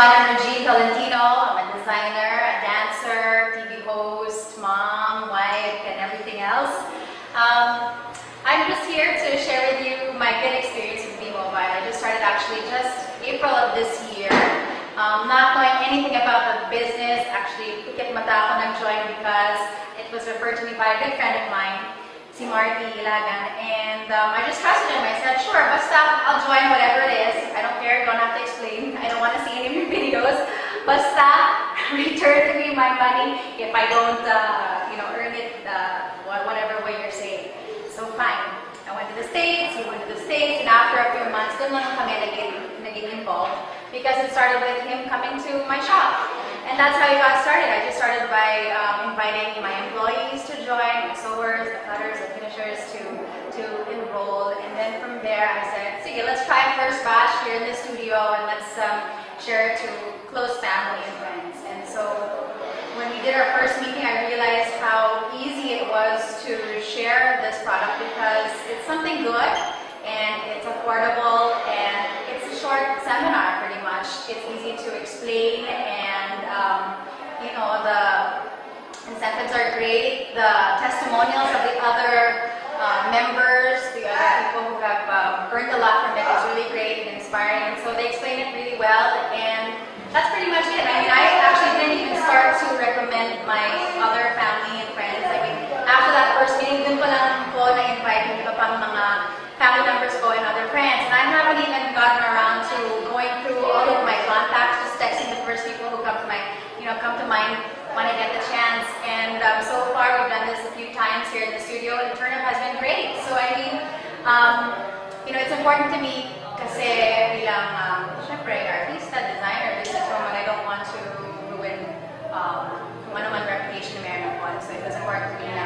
everyone. I'm Regine Tolentino. I'm a designer, a dancer, TV host, mom, wife, and everything else. I'm just here to share with you my good experience with B-Mobile. I just started actually just April of this year. Not knowing anything about the business, actually, pikit mata ako nag-join because it was referred to me by a good friend of mine, si Marty Ilagan, and I just trusted him. I said, sure, basta I'll join whatever it is. I don't care, don't have to explain. I don't want to see any of your videos. Basta return to me my money if I don't, earn it whatever way you're saying. So fine. I went to the States, he went to the States, and after a few months, doon lang kami naging involved because it started with him coming to my shop. And that's how it got started. I just started by inviting my employees to join, my sewers, the cutters, the finishers to enroll. And then from there, I said, sige, let's try a first batch here in the studio and let's share it to close family and friends. And so when we did our first meeting, I realized how easy it was to share this product because it's something good and it's affordable and it's a short seminar pretty much. It's easy to explain and the incentives are great. The testimonials of the other members, the other people who have earned a lot from it is really great and inspiring. And so they explain it really well, and that's pretty much it. I mean, I actually didn't even start to recommend my other family and friends. I mean, after that first meeting, dun pa lang po na-invite yung iba pang mga family members ko and other friends. And I haven't even gotten around to going through all of my contacts, just texting the first people who come to mind when I get the chance. And so far, we've done this a few times here in the studio, and the turnout has been great. So I mean, it's important to me kasi bilang, syempre, artista, designer, businesswoman, I don't want to ruin kung ano man reputation na meron ako. So it was important to me na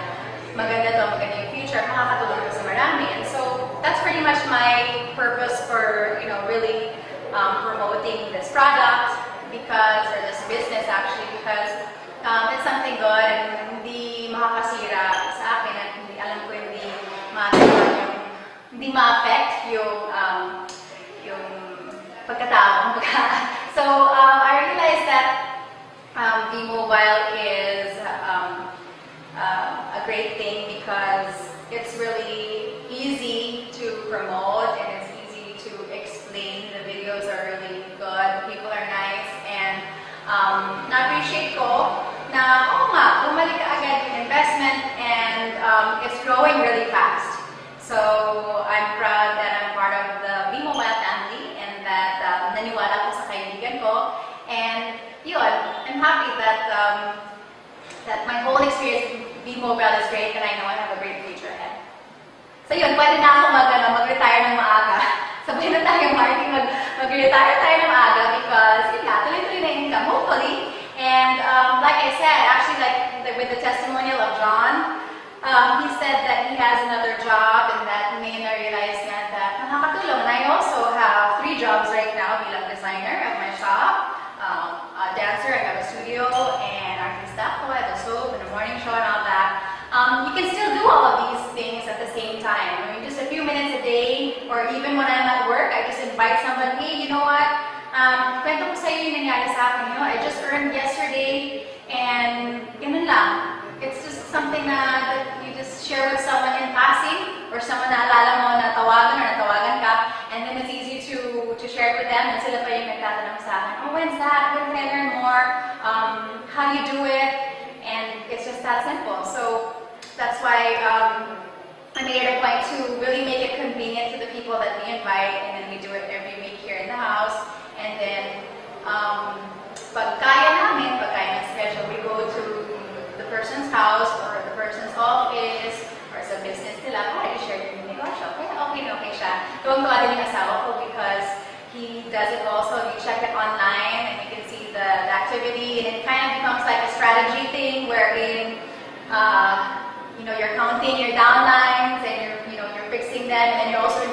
maganda yung future, makakatulong ko sa marami. And so that's pretty much my purpose for, really promoting this product or this business actually, because it's something good and hindi makakasira sa akin at alam ko hindi ma-affect yung pagkatao. So I realized that B-Mobile is a great thing because it's really easy to promote and it's easy to explain. The videos are really good, people are nice, and na-appreciate ko na, bumalik ka agad yung investment and it's growing really fast. So I'm proud that I'm part of the B-Mobile family and that naniwala ko sa kaibigan ko. And yun, I'm happy that that my whole experience with B-Mobile is great and I know I have a great future ahead. So yun, pwede na ako mag-retire ng maaga. Sabihin na tayo, Marty, mag-retire tayo ng maaga because tuloy-tuloy na income, hopefully. And like I said, actually with the testimonial of John, he said that he has another job and that he may not realize nga that nakakatulong. And I also have 3 jobs right now bilang designer at my shop, a dancer, I have a studio, and artista ko, I have a soap and a morning show and all that. You can still do all of these things at the same time. I mean, just a few minutes a day, or even when I'm at work, I just invite someone, hey, you know what? Kwento ko sa'yo yung nangyari sa akin. I just earned yesterday, and ganun lang. It's just something that you just share with someone in passing, or someone na alala mo na tawagan or natawagan ka, and then it's easy to share it with them, and sila pa yung nagtatanong sa akin, oh, when's that? When can I learn more? How do you do it? And it's just that simple. So that's why I made it a point to really make it convenient to the people that we invite, and then we do it every week here in the house. And then, pag kaya ng schedule, we go to the person's house or the person's office or sa business nila para i-share yung negosyo. Kaya okay siya. Tuwang-tuwa din yung asawa ko because he does it also. You check it online and you can see the activity, and it kind of becomes like a strategy thing wherein you're counting your downlines and you're fixing them, and you're also